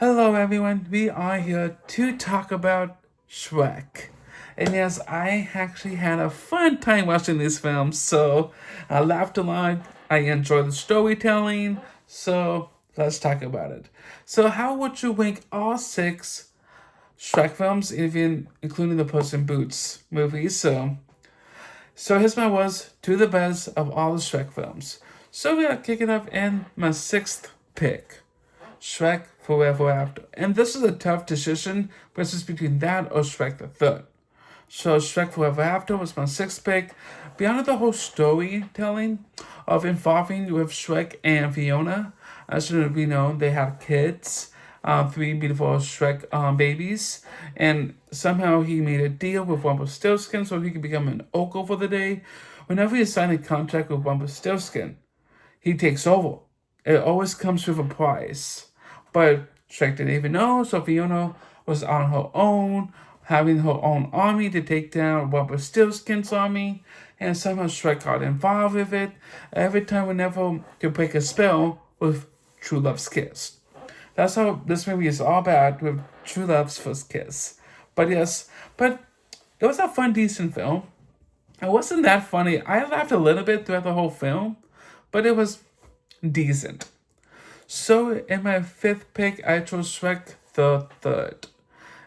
Hello, everyone. We are here to talk about Shrek. And yes, I actually had a fun time watching these films, so I laughed a lot. I enjoyed the storytelling, so let's talk about it. So, how would you rank all six Shrek films, even including the Puss in Boots movies? So here's my words to the best of all the Shrek films. So we are kicking off in my sixth pick. Shrek Forever After. And this is a tough decision versus between that or Shrek the Third. So Shrek Forever After was my sixth pick. Beyond the whole storytelling of involving with Shrek and Fiona, as we know, they had kids, three beautiful Shrek babies, and somehow he made a deal with Rumpelstiltskin so he could become an uncle for the day. Whenever he signed a contract with Rumpelstiltskin, he takes over. It always comes with a price. But Shrek didn't even know, so Fiona was on her own, having her own army to take down Rumpelstiltskin's army, and somehow Shrek got involved with it every time whenever to break a spell with True Love's Kiss. That's how this movie is all about with True Love's first kiss. But it was a fun, decent film. It wasn't that funny. I laughed a little bit throughout the whole film, but it was decent. So in my fifth pick, I chose Shrek the Third.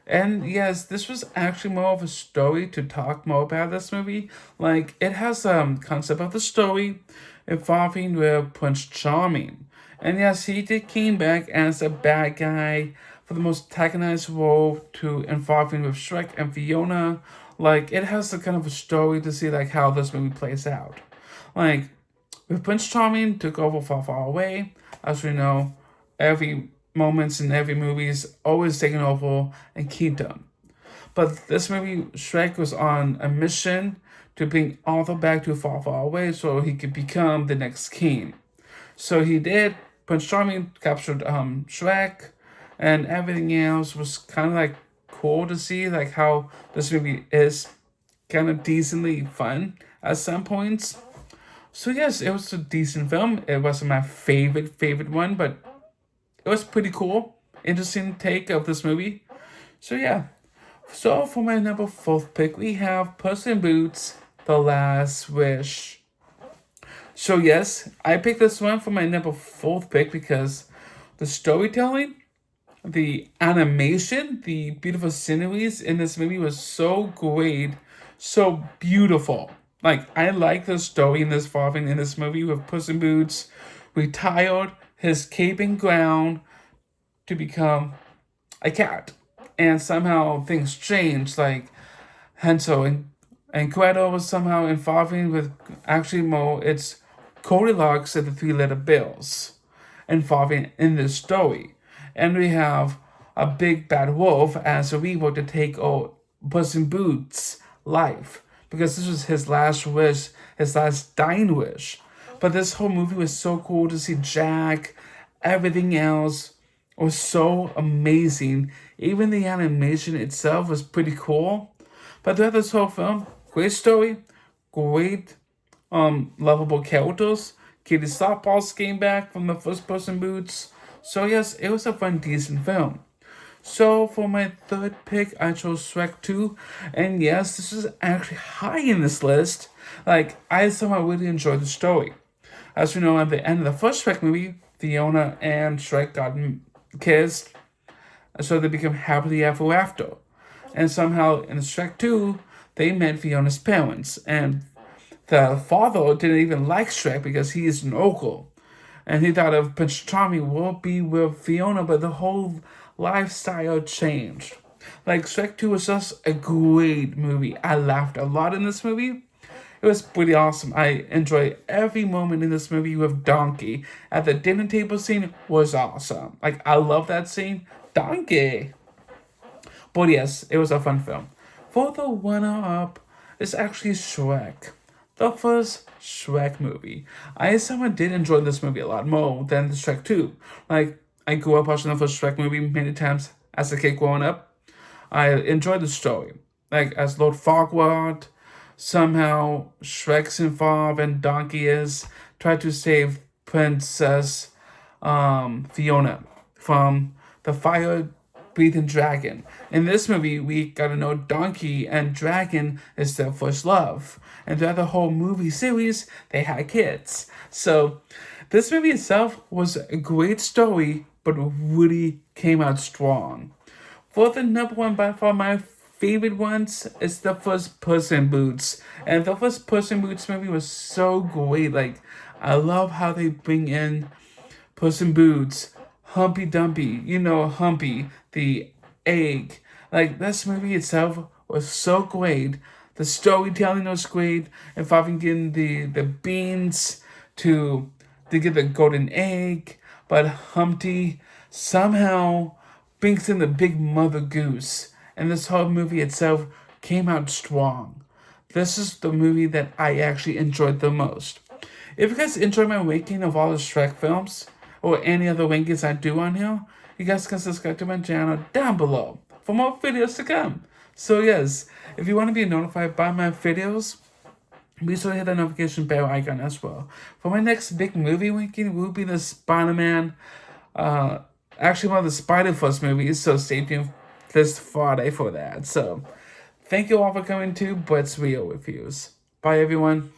And yes, this was actually more of a story to talk more about this movie. Like it has concept of the story involving with Prince Charming. And yes, he did came back as a bad guy for the most antagonized role to involving with Shrek and Fiona. Like it has a kind of a story to see like how this movie plays out. Like with Prince Charming took over far, far away. As we know, every moments in every movie is always taken over and kingdom. But this movie, Shrek was on a mission to bring Arthur back to far, far away so he could become the next king. So he did. Prince Charming captured Shrek, and everything else was kind of like cool to see, like how this movie is kind of decently fun at some points. So yes, it was a decent film. It wasn't my favorite one, but it was pretty cool. Interesting take of this movie. So yeah. So for my number fourth pick, we have Puss in Boots: The Last Wish. So yes, I picked this one for my number fourth pick because the storytelling, the animation, the beautiful sceneries in this movie was so great, so beautiful. Like I like the story in this involving in this movie with Puss in Boots retired his cape and ground to become a cat. And somehow things changed, like Hansel and Gretel was somehow involving with actually more it's Goldilocks and the Three Little Bills involving in this story. And we have a big bad wolf as a evil to take Puss in Boots' life. Because this was his last wish, his last dying wish. But this whole movie was so cool to see Jack, everything else was so amazing. Even the animation itself was pretty cool. But throughout this whole film, great story, great lovable characters. Katie Sackhoff came back from the first Person Boots. So yes, it was a fun, decent film. So for my third pick, I chose Shrek 2. And yes, this is actually high in this list. Like, I somehow really enjoyed the story. As we know, at the end of the first Shrek movie, Fiona and Shrek got kissed, so they became happily ever after. And somehow in Shrek 2, they met Fiona's parents. And the father didn't even like Shrek because he is an uncle. And he thought of Prince Charming will be with Fiona, but the whole lifestyle changed. Like Shrek 2 was just a great movie. I laughed a lot in this movie. It was pretty awesome. I enjoyed every moment in this movie with Donkey. At the dinner table scene was awesome. Like I love that scene. Donkey. But yes, it was a fun film. For the runner up is actually Shrek. The first Shrek movie. I somehow did enjoy this movie a lot more than the Shrek 2. Like I grew up watching the first Shrek movie many times as a kid growing up. I enjoyed the story. Like as Lord Farquaad, somehow Shrek's involved and Donkey is try to save Princess Fiona from the fire breathing dragon. In this movie, we got to know Donkey and Dragon is their first love. And throughout the whole movie series, they had kids. So, this movie itself was a great story, but really came out strong. For the number one by far my favorite ones is the first Puss in Boots. And the first Puss in Boots movie was so great. Like, I love how they bring in Puss in Boots, Humpy Dumpy, Humpy, the egg. Like, this movie itself was so great. The storytelling was great. Involving getting the beans to get the golden egg. But Humpty somehow brings in the big mother goose. And this whole movie itself came out strong. This is the movie that I actually enjoyed the most. If you guys enjoy my ranking of all the Shrek films, or any other rankings I do on here, you guys can subscribe to my channel down below for more videos to come. So yes, if you want to be notified by my videos, be sure to hit the notification bell icon as well. For my next big movie ranking will be the Spider-Man, actually one of the Spider-Verse movies, so stay tuned this Friday for that. So, thank you all for coming to Brett's Real Reviews. Bye everyone.